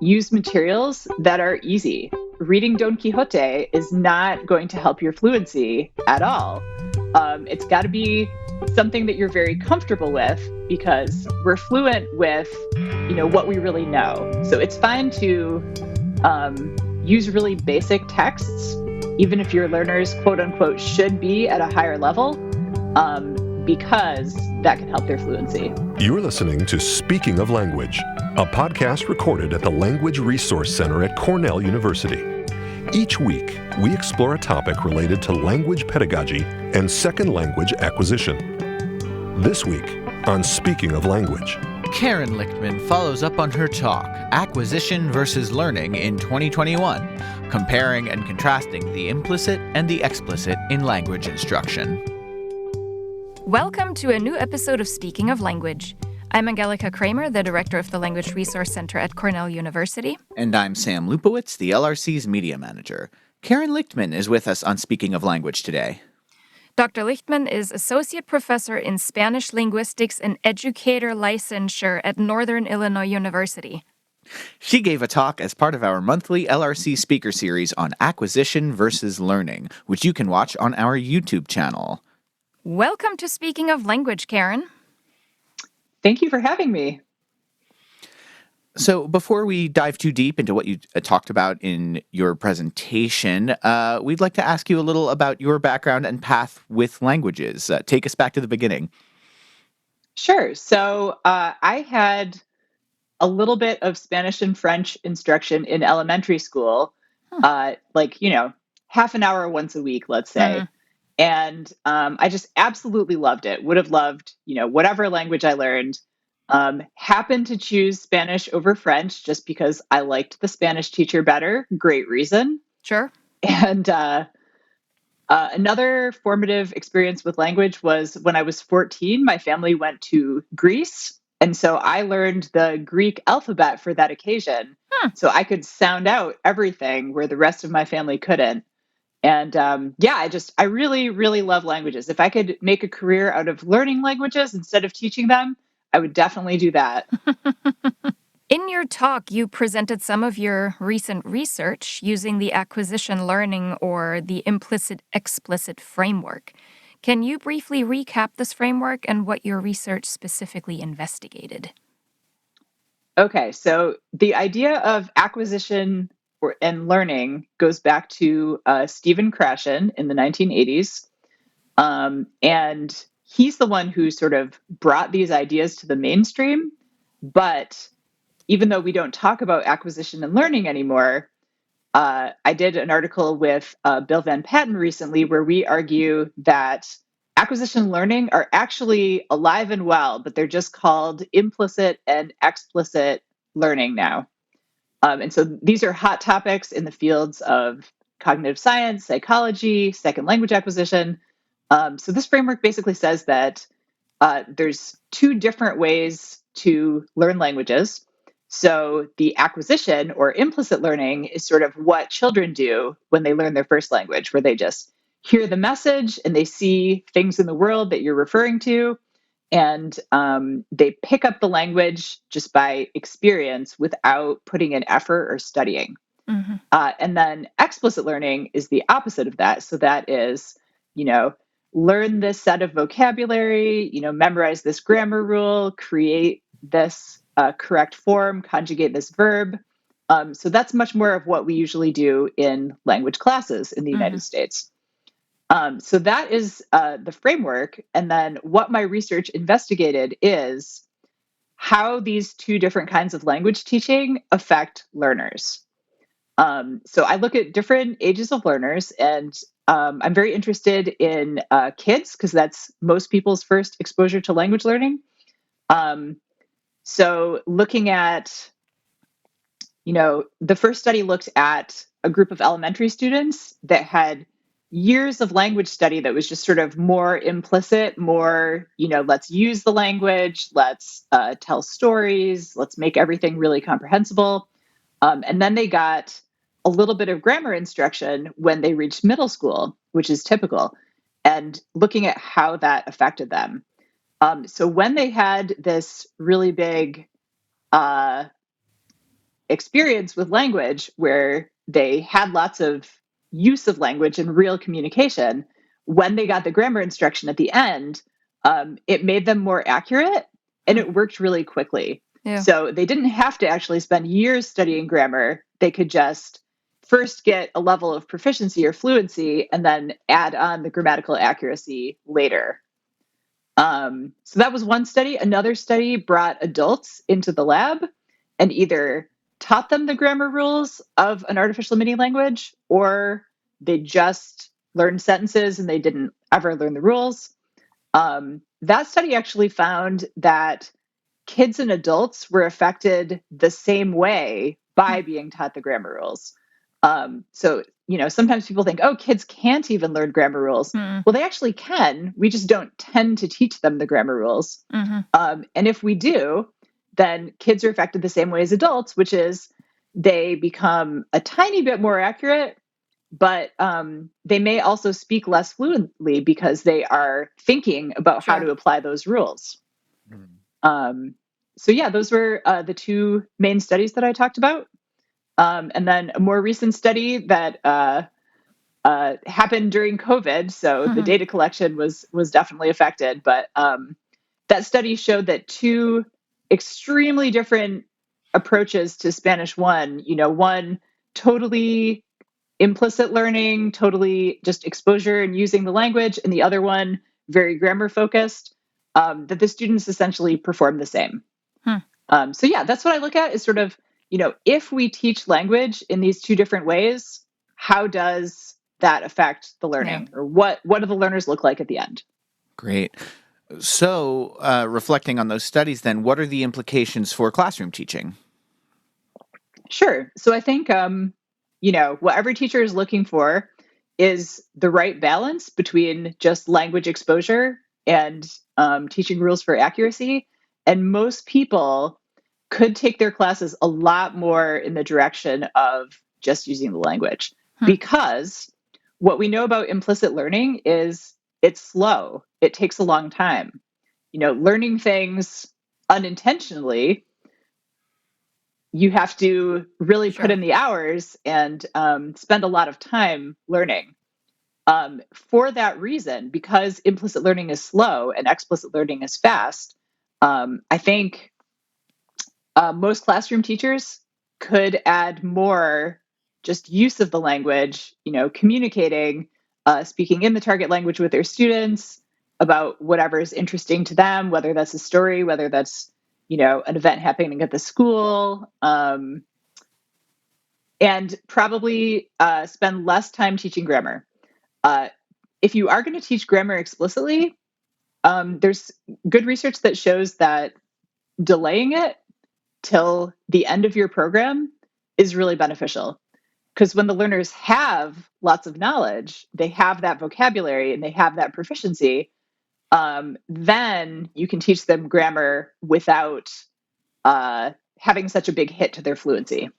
use materials that are easy. Reading Don Quixote is not going to help your fluency at all. It's got to be something that you're very comfortable with, because we're fluent with, what we really know. So it's fine to use really basic texts, even if your learners, quote unquote, should be at a higher level, because that can help their fluency. You're listening to Speaking of Language, a podcast recorded at the Language Resource Center at Cornell University. Each week, we explore a topic related to language pedagogy and second language acquisition. This week on Speaking of Language, Karen Lichtman follows up on her talk, Acquisition versus Learning in 2021, comparing and contrasting the implicit and the explicit in language instruction. Welcome to a new episode of Speaking of Language. I'm Angelica Kramer, the director of the Language Resource Center at Cornell University. And I'm Sam Lupowitz, the LRC's media manager. Karen Lichtman is with us on Speaking of Language today. Dr. Lichtman is Associate Professor in Spanish Linguistics and Educator Licensure at Northern Illinois University. She gave a talk as part of our monthly LRC speaker series on acquisition versus learning, which you can watch on our YouTube channel. Welcome to Speaking of Language, Karen. Thank you for having me. So before we dive too deep into what you talked about in your presentation, we'd like to ask you a little about your background and path with languages. Take us back to the beginning. Sure. So I had a little bit of Spanish and French instruction in elementary school, half an hour once a week, let's say. Mhm. And I just absolutely loved it. Would have loved, whatever language I learned. Happened to choose Spanish over French just because I liked the Spanish teacher better. Great reason. Sure. And another formative experience with language was when I was 14, my family went to Greece. And so I learned the Greek alphabet for that occasion. So I could sound out everything where the rest of my family couldn't. And I really, really love languages. If I could make a career out of learning languages instead of teaching them, I would definitely do that. In your talk, you presented some of your recent research using the acquisition learning or the implicit-explicit framework. Can you briefly recap this framework and what your research specifically investigated? Okay, so the idea of acquisition and learning goes back to Stephen Krashen in the 1980s. And he's the one who sort of brought these ideas to the mainstream. But even though we don't talk about acquisition and learning anymore, I did an article with Bill Van Patten recently where we argue that acquisition and learning are actually alive and well, but they're just called implicit and explicit learning now. And so these are hot topics in the fields of cognitive science, psychology, second language acquisition. So this framework basically says that there's two different ways to learn languages. So the acquisition or implicit learning is sort of what children do when they learn their first language, where they just hear the message and they see things in the world that you're referring to. And they pick up the language just by experience without putting in effort or studying. Mm-hmm. And then explicit learning is the opposite of that. So that is, learn this set of vocabulary, memorize this grammar rule, create this correct form, conjugate this verb. So that's much more of what we usually do in language classes in the United States. So that is the framework. And then what my research investigated is how these two different kinds of language teaching affect learners. So I look at different ages of learners, and I'm very interested in kids because that's most people's first exposure to language learning. So looking at, the first study looked at a group of elementary students that had years of language study that was just sort of more implicit, more, let's use the language, let's tell stories, let's make everything really comprehensible. And then they got a little bit of grammar instruction when they reached middle school, which is typical, and looking at how that affected them. So when they had this really big experience with language where they had lots of use of language and real communication, when they got the grammar instruction at the end, it made them more accurate and it worked really quickly. Yeah. So they didn't have to actually spend years studying grammar. They could just first get a level of proficiency or fluency and then add on the grammatical accuracy later. So that was one study. Another study brought adults into the lab and either taught them the grammar rules of an artificial mini language, or they just learned sentences and they didn't ever learn the rules. That study actually found that kids and adults were affected the same way by being taught the grammar rules. So, sometimes people think, oh, kids can't even learn grammar rules. Well, they actually can. We just don't tend to teach them the grammar rules. And if we do, then kids are affected the same way as adults, which is they become a tiny bit more accurate, but they may also speak less fluently because they are thinking about how to apply those rules. So yeah, those were the two main studies that I talked about. And then a more recent study that happened during COVID. So the data collection was definitely affected, but that study showed that two extremely different approaches to Spanish 1, one totally implicit learning, totally just exposure and using the language, and the other one very grammar focused, that the students essentially perform the same. So yeah, that's what I look at is sort of, if we teach language in these two different ways, how does that affect the learning, or what do the learners look like at the end? Great. So, reflecting on those studies, then, what are the implications for classroom teaching? Sure. So I think, what every teacher is looking for is the right balance between just language exposure and teaching rules for accuracy. And most people could take their classes a lot more in the direction of just using the language, because what we know about implicit learning is it's slow. It takes a long time. Learning things unintentionally, you have to really put in the hours and spend a lot of time learning. For that reason, because implicit learning is slow and explicit learning is fast, I think most classroom teachers could add more just use of the language, communicating, speaking in the target language with their students about whatever is interesting to them, whether that's a story, whether that's, an event happening at the school, and probably spend less time teaching grammar. If you are going to teach grammar explicitly, there's good research that shows that delaying it till the end of your program is really beneficial. Because when the learners have lots of knowledge, they have that vocabulary and they have that proficiency, then you can teach them grammar without having such a big hit to their fluency.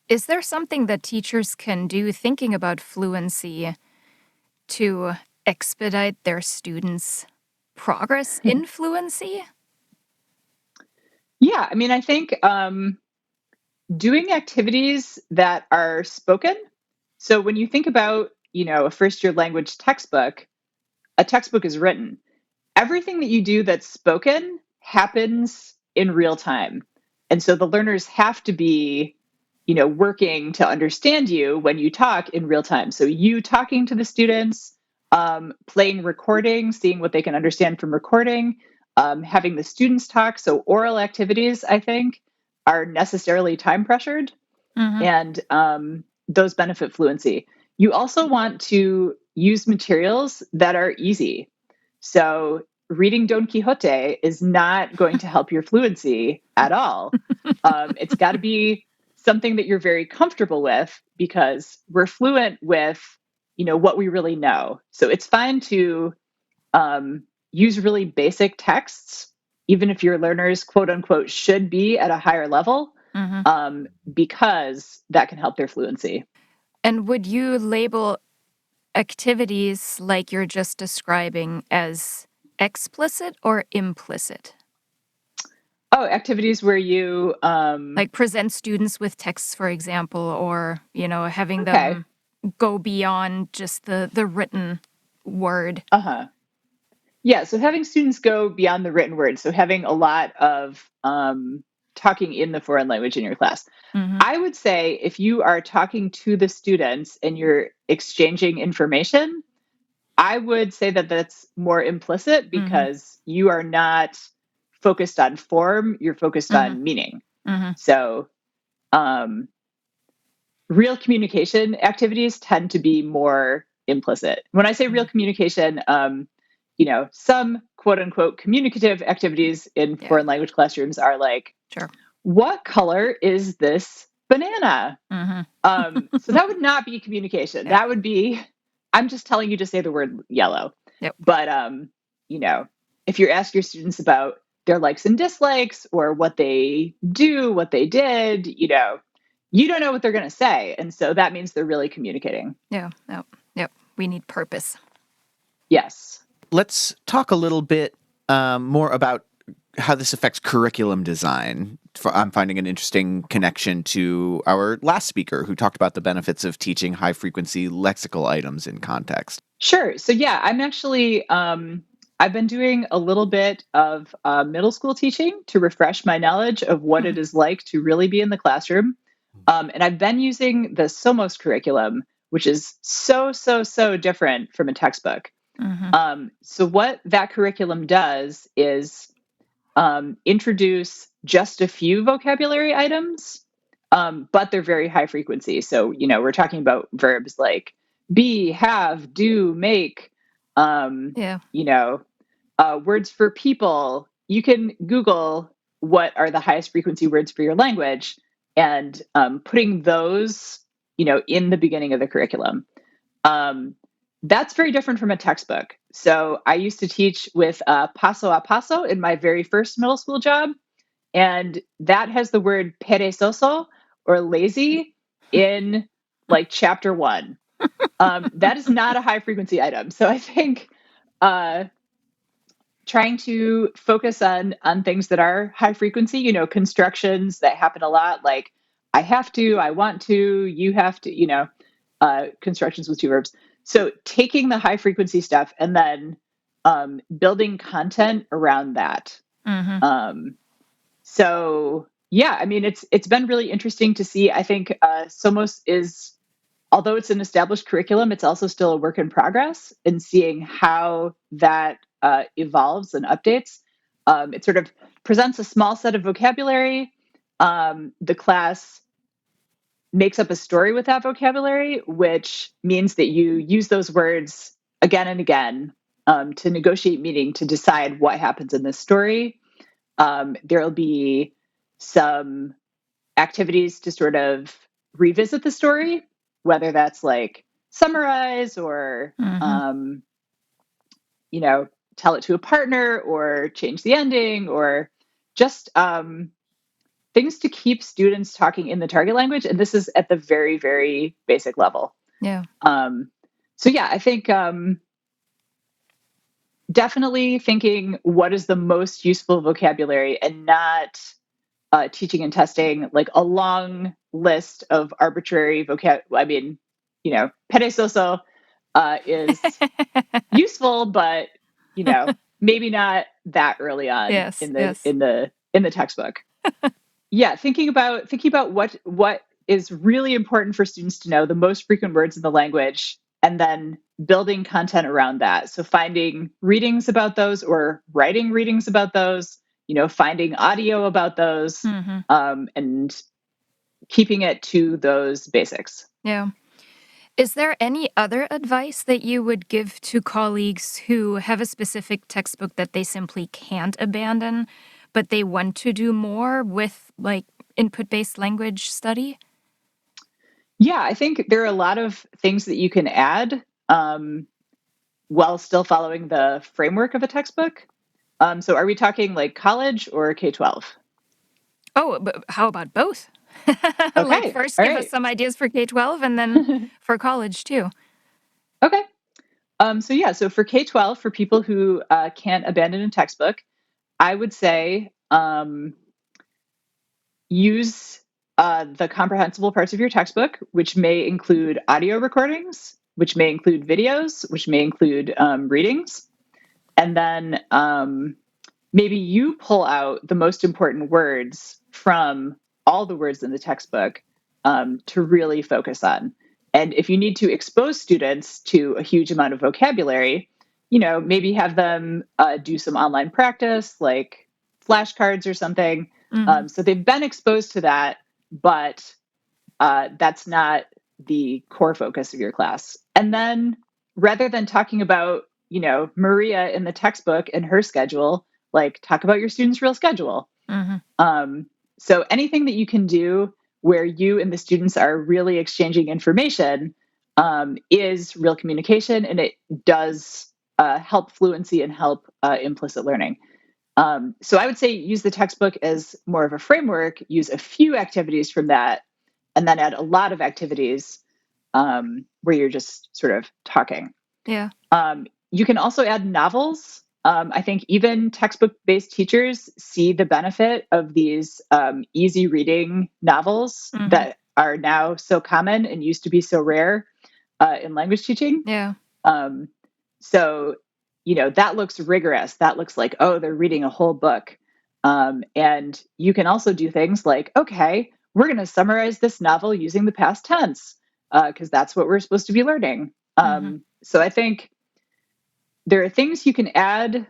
Is there something that teachers can do thinking about fluency to expedite their students' progress in fluency? Yeah, I mean, I think doing activities that are spoken. So when you think about, a first year language textbook, a textbook is written. Everything that you do that's spoken happens in real time. And so the learners have to be, working to understand you when you talk in real time. So you talking to the students, playing recording, seeing what they can understand from recording, having the students talk. So oral activities, I think, are necessarily time pressured, and those benefit fluency. You also want to use materials that are easy. So reading Don Quixote is not going to help your fluency at all. It's got to be something that you're very comfortable with, because we're fluent with, what we really know. So it's fine to use really basic texts, even if your learners, quote unquote, should be at a higher level, because that can help their fluency. And would you label activities like you're just describing as explicit or implicit? Oh, activities where you Like present students with texts, for example, or, having okay. them go beyond just the written word. Uh-huh. Yeah, so having students go beyond the written word, so having a lot of talking in the foreign language in your class. Mm-hmm. I would say if you are talking to the students and you're exchanging information, I would say that that's more implicit Mm-hmm. because you are not focused on form, you're focused Mm-hmm. on meaning. Mm-hmm. So, um, real communication activities tend to be more implicit. When I say real communication, some quote unquote communicative activities in Yeah, foreign language classrooms are like, sure. what color is this banana? Mm-hmm. So that would not be communication. Yeah. That would be, I'm just telling you to say the word yellow. Yep. But, if you ask your students about their likes and dislikes or what they do, what they did, you don't know what they're going to say. And so that means they're really communicating. Yeah. Yep. Yep. We need purpose. Yes. Let's talk a little bit more about how this affects curriculum design. I'm finding an interesting connection to our last speaker who talked about the benefits of teaching high frequency lexical items in context. Sure. So yeah, I'm actually I've been doing a little bit of middle school teaching to refresh my knowledge of what it is like to really be in the classroom. And I've been using the Somos curriculum, which is so different from a textbook. Mm-hmm. So what that curriculum does is introduce just a few vocabulary items, but they're very high frequency. So, we're talking about verbs like be, have, do, make, Yeah. words for people. You can Google what are the highest frequency words for your language and putting those, in the beginning of the curriculum. That's very different from a textbook. So I used to teach with paso a paso in my very first middle school job. And that has the word perezoso or lazy in like chapter 1. That is not a high frequency item. So I think trying to focus on things that are high frequency, constructions that happen a lot, like I have to, I want to, you have to, constructions with two verbs. So taking the high frequency stuff and then building content around that. Mm-hmm. So yeah, I mean, it's been really interesting to see. I think Somos is, although it's an established curriculum, it's also still a work in progress, and seeing how that evolves and updates. It sort of presents a small set of vocabulary. The class makes up a story with that vocabulary, which means that you use those words again and again to negotiate meaning, to decide what happens in this story. There'll be some activities to sort of revisit the story, whether that's like summarize or, Mm-hmm. tell it to a partner or change the ending or just things to keep students talking in the target language. And this is at the very, very basic level. Yeah. So yeah, I think definitely thinking what is the most useful vocabulary and not teaching and testing like a long list of arbitrary vocab. I mean, perezoso is useful, but maybe not that early on Yes. in the Yes. in the in the textbook. Yeah, thinking about what is really important for students to know, the most frequent words in the language, and then building content around that. So finding readings about those or writing readings about those, finding audio about those, Mm-hmm. and keeping it to those basics. Yeah. Is there any other advice that you would give to colleagues who have a specific textbook that they simply can't abandon, but they want to do more with like input-based language study? Yeah, I think there are a lot of things that you can add while still following the framework of a textbook. So are we talking like college or K-12? Oh, but how about both? Like Okay. first All give us right. some ideas for K-12 and then for college too. Okay. So for K-12, for people who can't abandon a textbook, I would say use the comprehensible parts of your textbook, which may include audio recordings, which may include videos, which may include readings. And then maybe you pull out the most important words from all the words in the textbook to really focus on. And if you need to expose students to a huge amount of vocabulary, maybe have them do some online practice, like flashcards or something. So they've been exposed to that, but that's not the core focus of your class. And then rather than talking about, Maria in the textbook and her schedule, like talk about your student's real schedule. So anything that you can do where you and the students are really exchanging information is real communication, and it does help fluency and help implicit learning. So I would say use the textbook as more of a framework, use a few activities from that, and then add a lot of activities where you're just sort of talking. Yeah. You can also add novels. I think even textbook-based teachers see the benefit of these easy reading novels that are now so common and used to be so rare in language teaching. Yeah. So, that looks rigorous. That looks like, oh, they're reading a whole book. And you can also do things like, okay, we're going to summarize this novel using the past tense because that's what we're supposed to be learning. So I think there are things you can add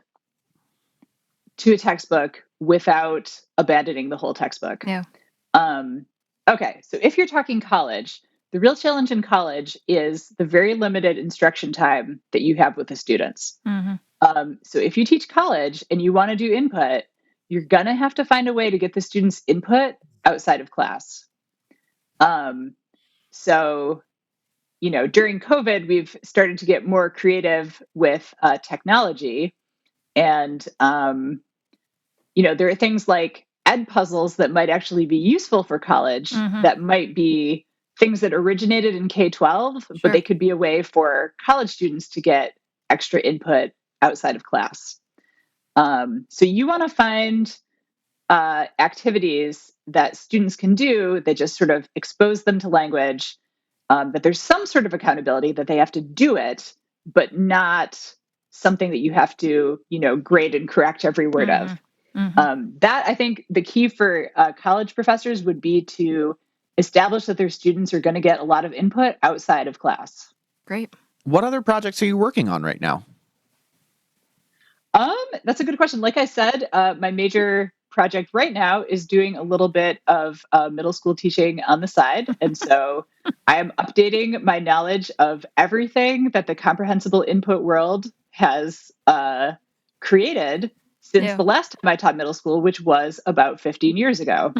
to a textbook without abandoning the whole textbook. Yeah. Okay, so if you're talking college, the real challenge in college is the very limited instruction time that you have with the students. So if you teach college and you want to do input, you're going to have to find a way to get the students' input outside of class. So during COVID, we've started to get more creative with technology. And, there are things like ed puzzles that might actually be useful for college that might be things that originated in K-12, but they could be a way for college students to get extra input outside of class. So you want to find activities that students can do that just sort of expose them to language, that there's some sort of accountability that they have to do it, but not something that you have to, grade and correct every word of. That, I think, the key for college professors would be to establish that their students are going to get a lot of input outside of class. Great. What other projects are you working on right now? That's a good question. Like I said, my major project right now is doing a little bit of middle school teaching on the side. And so I am updating my knowledge of everything that the comprehensible input world has created since the last time I taught middle school, which was about 15 years ago.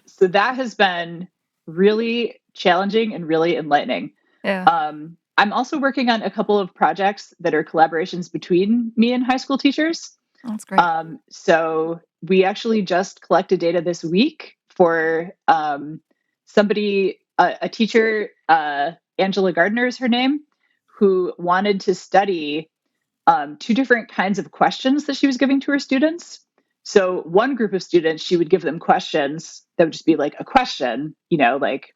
So that has been really challenging and really enlightening. Yeah. I'm also working on a couple of projects that are collaborations between me and high school teachers. That's great. So we actually just collected data this week for somebody, a teacher, Angela Gardner is her name, who wanted to study two different kinds of questions that she was giving to her students. So one group of students, she would give them questions that would just be like a question, like,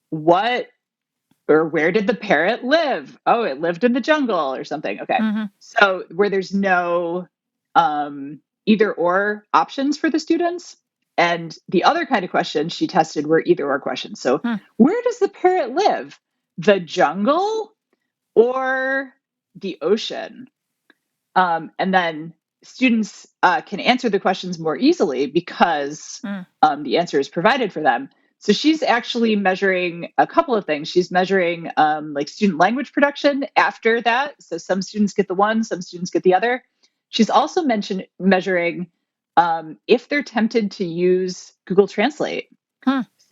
what or where did the parrot live? Oh, it lived in the jungle or something. Okay. So where there's no either or options for the students. And the other kind of questions she tested were either or questions. So where does the parrot live? The jungle or the ocean? And then students can answer the questions more easily because the answer is provided for them. So she's actually measuring a couple of things. She's measuring like student language production after that. So some students get the one, some students get the other. She's also measuring if they're tempted to use Google Translate.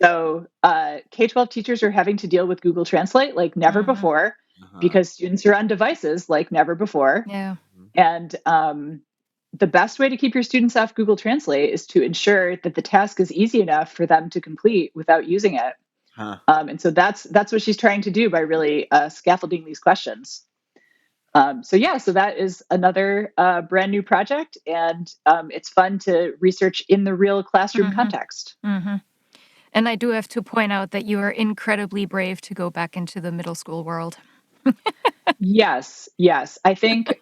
So K-12 teachers are having to deal with Google Translate like never before because students are on devices like never before. Yeah. And the best way to keep your students off Google Translate is to ensure that the task is easy enough for them to complete without using it. And so that's what she's trying to do by really scaffolding these questions. So that is another brand new project, and it's fun to research in the real classroom context. Mm-hmm. And I do have to point out that you are incredibly brave to go back into the middle school world. Yes. I think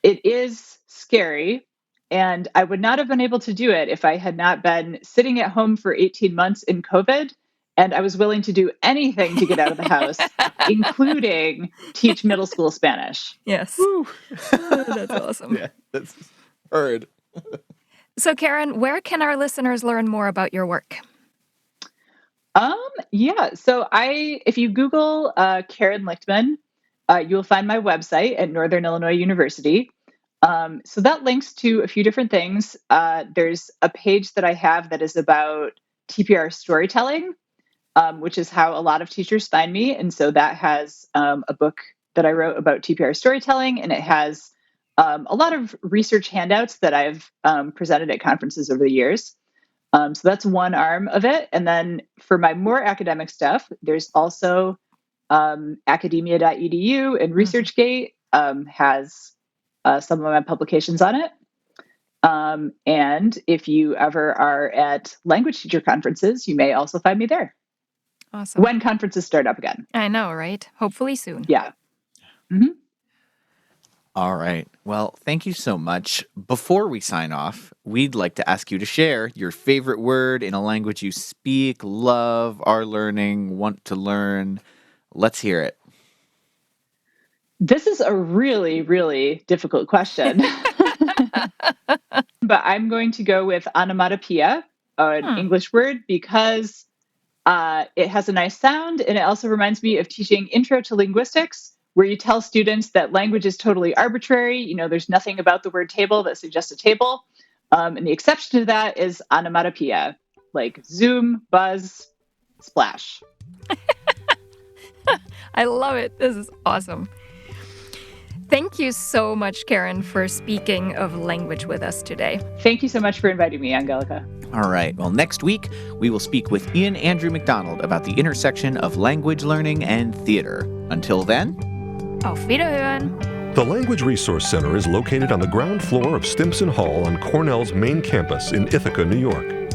it is scary, and I would not have been able to do it if I had not been sitting at home for 18 months in COVID, and I was willing to do anything to get out of the house, including teach middle school Spanish. Yes. That's awesome. Yeah, that's heard. So, Karen, where can our listeners learn more about your work? So if you Google Karen Lichtman, you'll find my website at Northern Illinois University. So that links to a few different things. There's a page that I have that is about TPR storytelling, which is how a lot of teachers find me. And so that has a book that I wrote about TPR storytelling, and it has a lot of research handouts that I've presented at conferences over the years. So that's one arm of it. And then for my more academic stuff, there's also academia.edu, and ResearchGate has some of my publications on it. And if you ever are at language teacher conferences, you may also find me there. Awesome. When conferences start up again. I know, right? Hopefully soon. Yeah. Mm-hmm. All right. Well, thank you so much. Before we sign off, we'd like to ask you to share your favorite word in a language you speak, love, are learning, want to learn. Let's hear it. This is a really, really difficult question. But I'm going to go with onomatopoeia, an English word, because it has a nice sound, and it also reminds me of teaching Intro to Linguistics, where you tell students that language is totally arbitrary. There's nothing about the word table that suggests a table. And the exception to that is onomatopoeia, like zoom, buzz, splash. I love it. This is awesome. Thank you so much, Karen, for speaking of language with us today. Thank you so much for inviting me, Angelica. All right. Well, next week, we will speak with Ian Andrew McDonald about the intersection of language learning and theater. Until then, Auf Wiederhören. The Language Resource Center is located on the ground floor of Stimson Hall on Cornell's main campus in Ithaca, New York.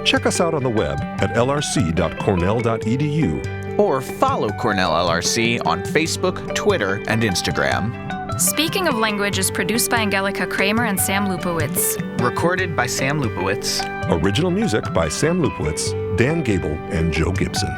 Check us out on the web at lrc.cornell.edu. or follow Cornell LRC on Facebook, Twitter, and Instagram. Speaking of Language is produced by Angelica Kramer and Sam Lupowitz. Recorded by Sam Lupowitz. Original music by Sam Lupowitz, Dan Gable, and Joe Gibson.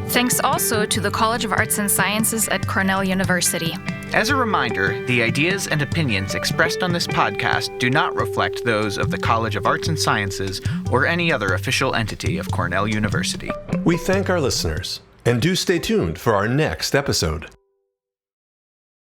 Thanks also to the College of Arts and Sciences at Cornell University. As a reminder, the ideas and opinions expressed on this podcast do not reflect those of the College of Arts and Sciences or any other official entity of Cornell University. We thank our listeners, and do stay tuned for our next episode.